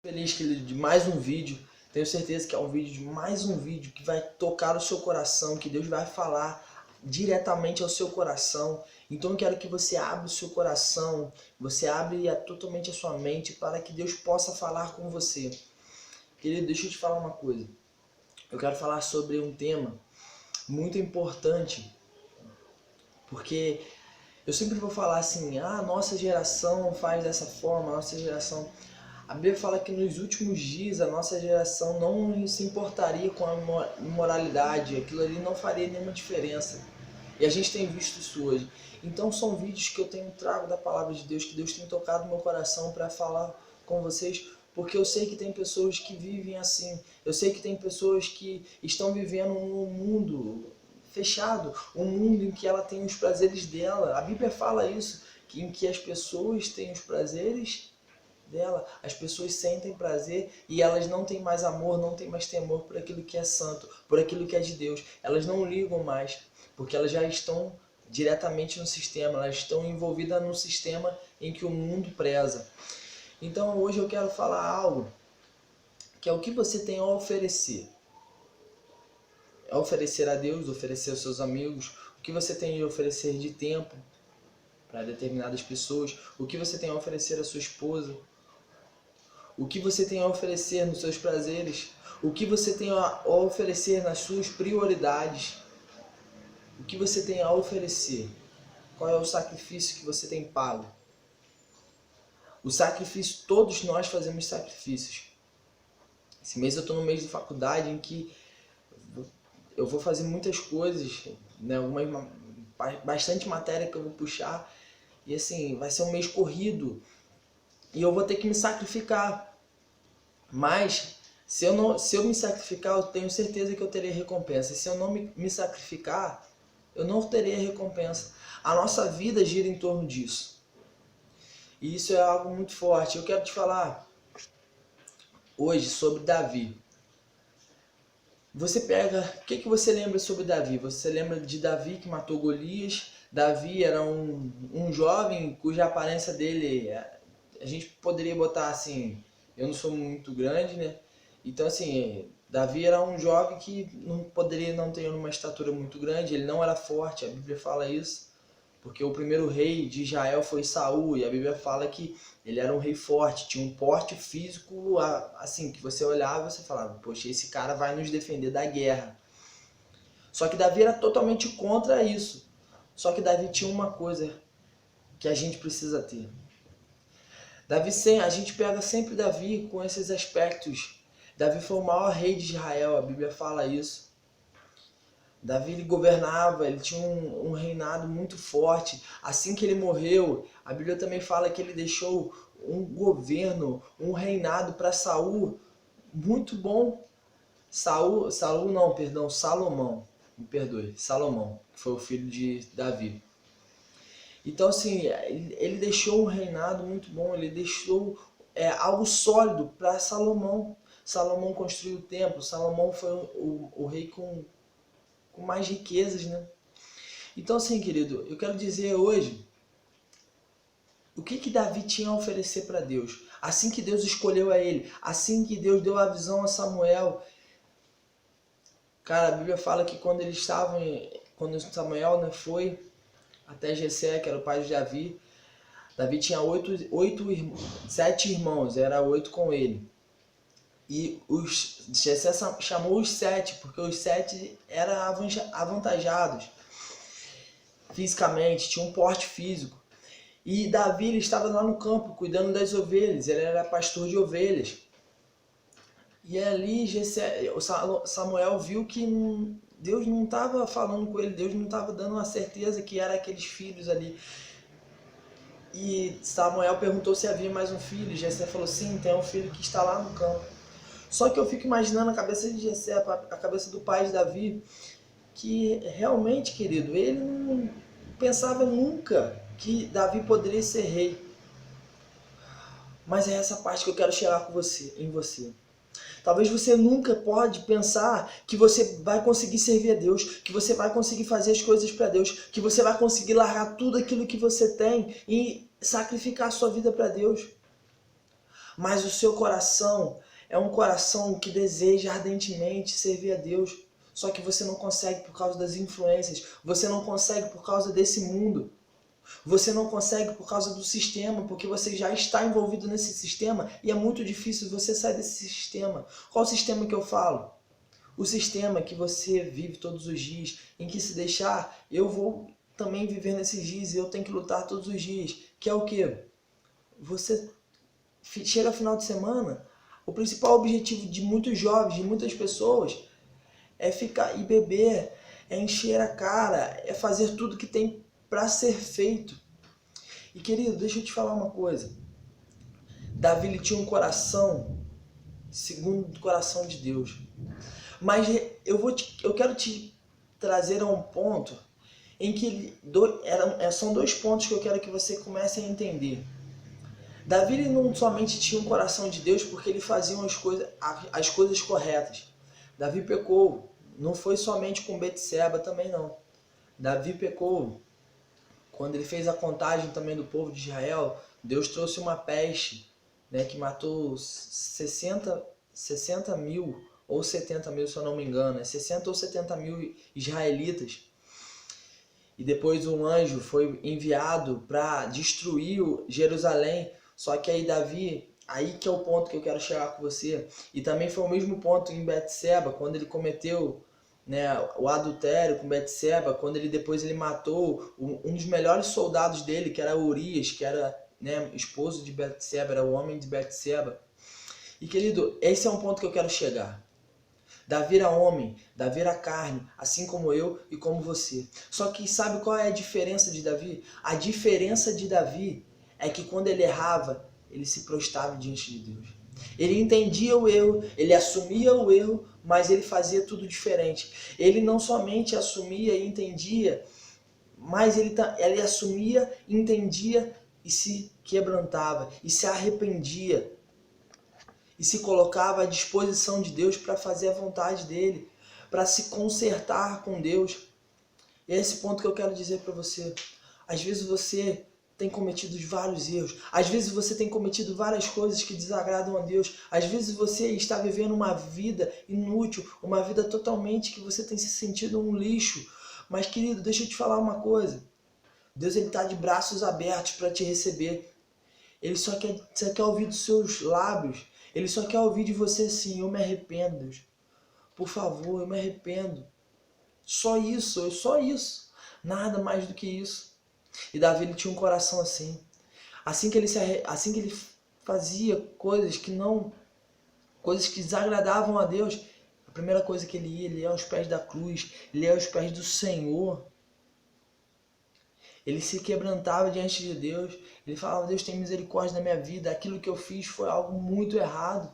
Feliz de mais um vídeo. Tenho certeza que é um vídeo de mais um vídeo que vai tocar o seu coração, que Deus vai falar diretamente ao seu coração. Então eu quero que você abra o seu coração, você abre totalmente a sua mente para que Deus possa falar com você. Querido, deixa eu te falar uma coisa. Eu quero falar sobre um tema muito importante, porque eu sempre vou falar assim, nossa geração faz dessa forma, nossa geração... A Bíblia fala que nos últimos dias a nossa geração não se importaria com a imoralidade, aquilo ali não faria nenhuma diferença. E a gente tem visto isso hoje. Então são vídeos que eu tenho trago da palavra de Deus, que Deus tem tocado no meu coração para falar com vocês, porque eu sei que tem pessoas que vivem assim. Eu sei que tem pessoas que estão vivendo um mundo fechado, um mundo em que ela tem os prazeres dela. A Bíblia fala isso, em que as pessoas têm os prazeres dela, as pessoas sentem prazer e elas não têm mais amor, não têm mais temor por aquilo que é santo, por aquilo que é de Deus. Elas não ligam mais, porque elas já estão diretamente no sistema, elas estão envolvidas no sistema em que o mundo preza. Então hoje eu quero falar algo que é o que você tem a oferecer. É oferecer a Deus, oferecer aos seus amigos, o que você tem a oferecer de tempo para determinadas pessoas, o que você tem a oferecer à sua esposa, o que você tem a oferecer nos seus prazeres, o que você tem a oferecer nas suas prioridades, o que você tem a oferecer, qual é o sacrifício que você tem pago. O sacrifício, todos nós fazemos sacrifícios. Esse mês eu estou no mês de faculdade em que eu vou fazer muitas coisas, né, bastante matéria que eu vou puxar, e assim, vai ser um mês corrido, e eu vou ter que me sacrificar. Mas se eu me sacrificar, eu tenho certeza que eu terei recompensa. Se eu não me sacrificar, eu não terei recompensa. A nossa vida gira em torno disso. E isso é algo muito forte. Eu quero te falar hoje sobre Davi. Você pega, o que você lembra sobre Davi? Você lembra de Davi que matou Golias? Davi era um jovem cuja aparência dele, a gente poderia botar assim, eu não sou muito grande, né? Então assim, Davi era um jovem que não poderia não ter uma estatura muito grande, ele não era forte, a Bíblia fala isso, porque o primeiro rei de Israel foi Saul, e a Bíblia fala que ele era um rei forte, tinha um porte físico assim, que você olhava e você falava, poxa, esse cara vai nos defender da guerra. Só que Davi era totalmente contra isso. Só que Davi tinha uma coisa que a gente precisa ter. Davi, a gente pega sempre Davi com esses aspectos. Davi foi o maior rei de Israel, a Bíblia fala isso. Davi ele governava, ele tinha um reinado muito forte. Assim que ele morreu, a Bíblia também fala que ele deixou um governo, um reinado para Saul muito bom. Salomão, me perdoe, Salomão, que foi o filho de Davi. Então assim, ele deixou um reinado muito bom, ele deixou algo sólido para Salomão. Salomão construiu o templo, Salomão foi o rei com mais riquezas, né? Então assim, querido, eu quero dizer hoje, o que Davi tinha a oferecer para Deus? Assim que Deus escolheu a ele, assim que Deus deu a visão a Samuel. Cara, a Bíblia fala que quando Samuel, né, foi até Jessé, que era o pai de Davi, Davi tinha 7 irmãos, era 8 com ele. E Jessé chamou os 7, porque os 7 eram avantajados fisicamente, tinham um porte físico. E Davi ele estava lá no campo, cuidando das ovelhas, ele era pastor de ovelhas. E ali Samuel viu que Deus não estava falando com ele, Deus não estava dando uma certeza que eram aqueles filhos ali. E Samuel perguntou se havia mais um filho, e Jessé falou, sim, tem um filho que está lá no campo. Só que eu fico imaginando a cabeça de Jessé, a cabeça do pai de Davi, que realmente, querido, ele não pensava nunca que Davi poderia ser rei. Mas é essa parte que eu quero chegar em você. Talvez você nunca pode pensar que você vai conseguir servir a Deus, que você vai conseguir fazer as coisas para Deus, que você vai conseguir largar tudo aquilo que você tem e sacrificar a sua vida para Deus. mas o seu coração é um coração que deseja ardentemente servir a Deus. Só que você não consegue por causa das influências, você não consegue por causa desse mundo. Você não consegue por causa do sistema, porque você já está envolvido nesse sistema e é muito difícil você sair desse sistema. Qual o sistema que eu falo? O sistema que você vive todos os dias, em que se deixar, eu vou também viver nesses dias e eu tenho que lutar todos os dias. Que é o quê? Você chega final de semana, o principal objetivo de muitos jovens, de muitas pessoas, é ficar e beber, é encher a cara, é fazer tudo que tem para ser feito. E querido, deixa eu te falar uma coisa. Davi ele tinha um coração segundo o coração de Deus. Mas eu quero te trazer a um ponto em que são dois pontos que eu quero que você comece a entender. Davi ele não somente tinha um coração de Deus porque ele fazia as coisas corretas. Davi pecou, não foi somente com Betseba também não. Davi pecou quando ele fez a contagem também do povo de Israel. Deus trouxe uma peste, né, que matou 60 mil ou 70 mil, se eu não me engano, 60 ou 70 mil israelitas. E depois um anjo foi enviado para destruir Jerusalém. Só que aí Davi, aí que é o ponto que eu quero chegar com você. E também foi o mesmo ponto em Betseba, quando ele cometeu, né, o adultério com Betseba, quando depois ele matou um dos melhores soldados dele, que era Urias, que era, né, esposo de Betseba, era o homem de Betseba. E querido, esse é um ponto que eu quero chegar. Davi era homem, Davi era carne, assim como eu e como você. Só que sabe qual é a diferença de Davi? A diferença de Davi é que quando ele errava, ele se prostrava diante de Deus. Ele entendia o erro, ele assumia o erro, mas ele fazia tudo diferente. Ele não somente assumia e entendia, mas ele assumia, entendia e se quebrantava, e se arrependia. E se colocava à disposição de Deus para fazer a vontade dele, para se consertar com Deus. E é esse ponto que eu quero dizer para você. Às vezes você tem cometido vários erros. Às vezes você tem cometido várias coisas que desagradam a Deus. Às vezes você está vivendo uma vida inútil, uma vida totalmente que você tem se sentido um lixo. Mas querido, deixa eu te falar uma coisa. Deus está de braços abertos para te receber. Ele só quer ouvir dos seus lábios. Ele só quer ouvir de você assim: eu me arrependo, Deus. Por favor, eu me arrependo. Só isso. Nada mais do que isso. E Davi ele tinha um coração assim. Assim que ele fazia coisas que desagradavam a Deus, a primeira coisa que ele ia aos pés da cruz, ele ia aos pés do Senhor. Ele se quebrantava diante de Deus. Ele falava: Deus, tem misericórdia da minha vida. Aquilo que eu fiz foi algo muito errado.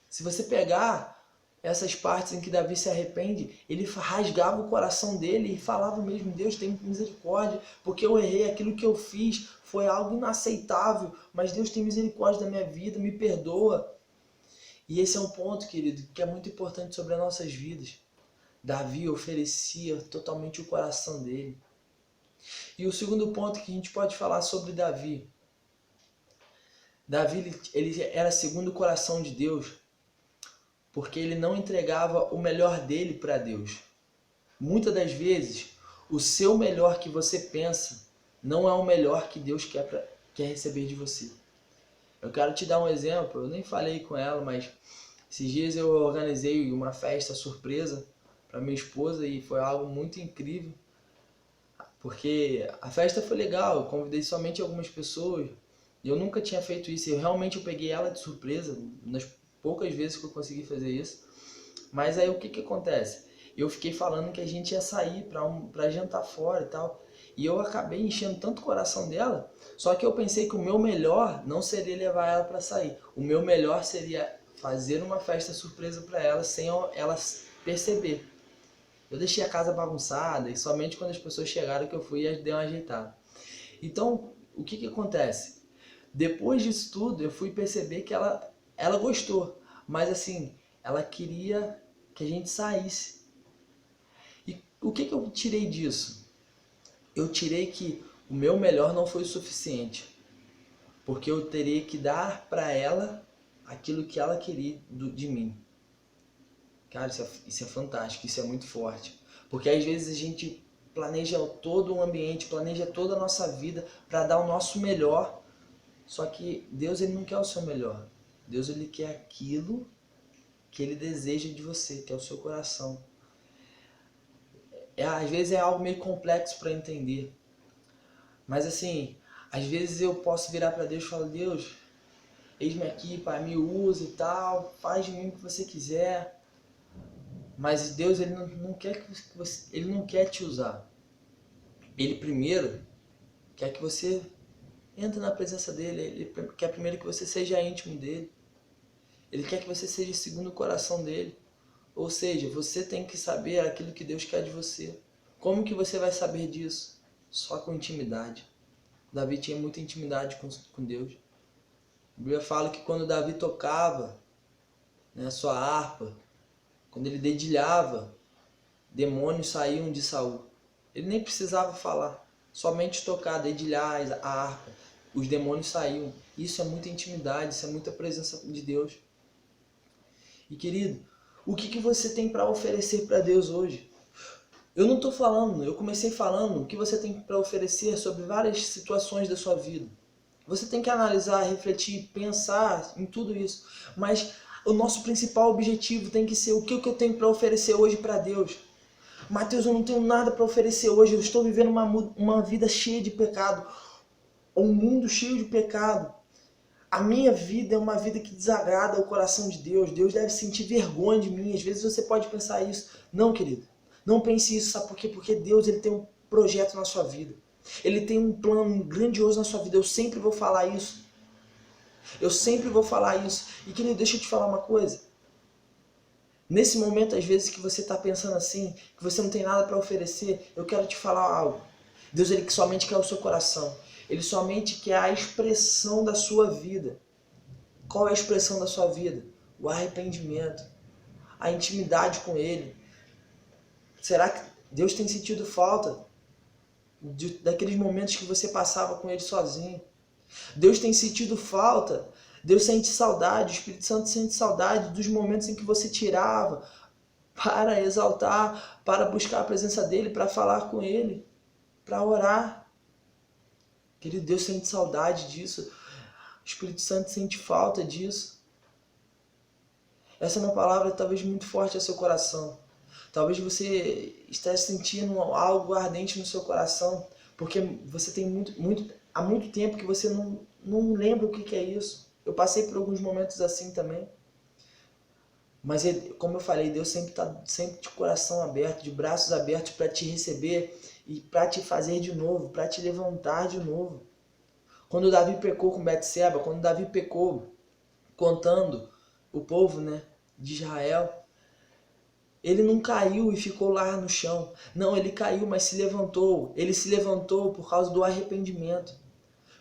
Se você pegar essas partes em que Davi se arrepende, ele rasgava o coração dele e falava mesmo: Deus, tem misericórdia, porque eu errei, aquilo que eu fiz foi algo inaceitável, mas Deus tem misericórdia da minha vida, me perdoa. E esse é um ponto, querido, que é muito importante sobre as nossas vidas. Davi oferecia totalmente o coração dele. E o segundo ponto que a gente pode falar sobre Davi. Davi ele era segundo o coração de Deus, porque ele não entregava o melhor dele para Deus. Muitas das vezes, o seu melhor que você pensa não é o melhor que Deus quer receber de você. Eu quero te dar um exemplo, eu nem falei com ela, mas esses dias eu organizei uma festa surpresa para minha esposa e foi algo muito incrível. Porque a festa foi legal, eu convidei somente algumas pessoas. E eu nunca tinha feito isso. Eu peguei ela de surpresa, nas poucas vezes que eu consegui fazer isso. Mas aí o que acontece? Eu fiquei falando que a gente ia sair pra jantar fora e tal. E eu acabei enchendo tanto o coração dela. Só que eu pensei que o meu melhor não seria levar ela para sair. O meu melhor seria fazer uma festa surpresa para ela sem ela perceber. Eu deixei a casa bagunçada e somente quando as pessoas chegaram que eu fui e dei uma ajeitada. Então, o que acontece? Depois disso tudo, eu fui perceber que ela gostou. Mas assim, ela queria que a gente saísse. E o que eu tirei disso? Eu tirei que o meu melhor não foi o suficiente. porque eu teria que dar para ela aquilo que ela queria de mim. Cara, isso é fantástico, isso é muito forte. Porque às vezes a gente planeja todo o ambiente, planeja toda a nossa vida para dar o nosso melhor, só que Deus ele não quer o seu melhor. Deus ele quer aquilo que ele deseja de você, que é o seu coração. Às vezes é algo meio complexo para entender. Mas assim, às vezes eu posso virar para Deus e falar: Deus, eis-me aqui, Pai, me usa e tal, faz de mim o que você quiser. Mas Deus ele não quer que você, ele não quer te usar. Ele primeiro quer que você entre na presença dele. Ele quer primeiro que você seja íntimo dele. Ele quer que você seja segundo o coração dele. Ou seja, você tem que saber aquilo que Deus quer de você. Como que você vai saber disso? Só com intimidade. Davi tinha muita intimidade com Deus. A Bíblia fala que quando Davi tocava, né, sua harpa, quando ele dedilhava, demônios saíam de Saul. Ele nem precisava falar, somente tocar, dedilhar a harpa, os demônios saíam. Isso é muita intimidade, isso é muita presença de Deus. E querido, o que você tem para oferecer para Deus hoje? Eu não estou falando, eu comecei falando o que você tem para oferecer sobre várias situações da sua vida. Você tem que analisar, refletir, pensar em tudo isso. Mas o nosso principal objetivo tem que ser o que eu tenho para oferecer hoje para Deus. Mateus, eu não tenho nada para oferecer hoje, eu estou vivendo uma vida cheia de pecado, um mundo cheio de pecado. A minha vida é uma vida que desagrada ao coração de Deus. Deus deve sentir vergonha de mim. Às vezes você pode pensar isso. Não, querido. Não pense isso. Sabe por quê? Porque Deus ele tem um projeto na sua vida. Ele tem um plano grandioso na sua vida. Eu sempre vou falar isso. Eu sempre vou falar isso. E, querido, deixa eu te falar uma coisa. Nesse momento, às vezes, que você está pensando assim, que você não tem nada para oferecer, eu quero te falar algo. Deus ele somente quer o seu coração. Ele somente quer a expressão da sua vida. Qual é a expressão da sua vida? O arrependimento, a intimidade com Ele. Será que Deus tem sentido falta daqueles momentos que você passava com Ele sozinho? Deus tem sentido falta, Deus sente saudade, o Espírito Santo sente saudade dos momentos em que você tirava para exaltar, para buscar a presença dEle, para falar com Ele, para orar. Querido, Deus sente saudade disso. O Espírito Santo sente falta disso. Essa é uma palavra talvez muito forte ao seu coração. Talvez você esteja sentindo algo ardente no seu coração, porque você tem há muito tempo que você não lembra o que é isso. Eu passei por alguns momentos assim também. Mas, como eu falei, Deus sempre está sempre de coração aberto, de braços abertos para te receber e para te fazer de novo, para te levantar de novo. Quando Davi pecou com Betseba, quando Davi pecou contando o povo, né, de Israel, ele não caiu e ficou lá no chão. Não, ele caiu, mas se levantou. Ele se levantou por causa do arrependimento.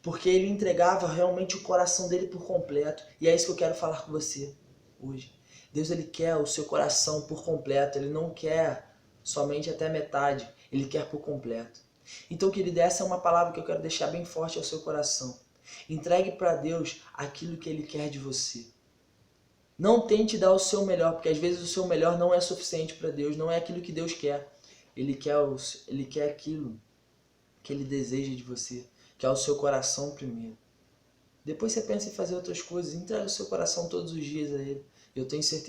Porque ele entregava realmente o coração dele por completo. E é isso que eu quero falar com você hoje. Deus ele quer o seu coração por completo. Ele não quer somente até metade. Ele quer por completo. Então, querido, essa é uma palavra que eu quero deixar bem forte ao seu coração. Entregue para Deus aquilo que Ele quer de você. Não tente dar o seu melhor, porque às vezes o seu melhor não é suficiente para Deus, não é aquilo que Deus quer. Ele quer aquilo que Ele deseja de você, que é o seu coração primeiro. Depois você pensa em fazer outras coisas, entrega o seu coração todos os dias a Ele. Eu tenho certeza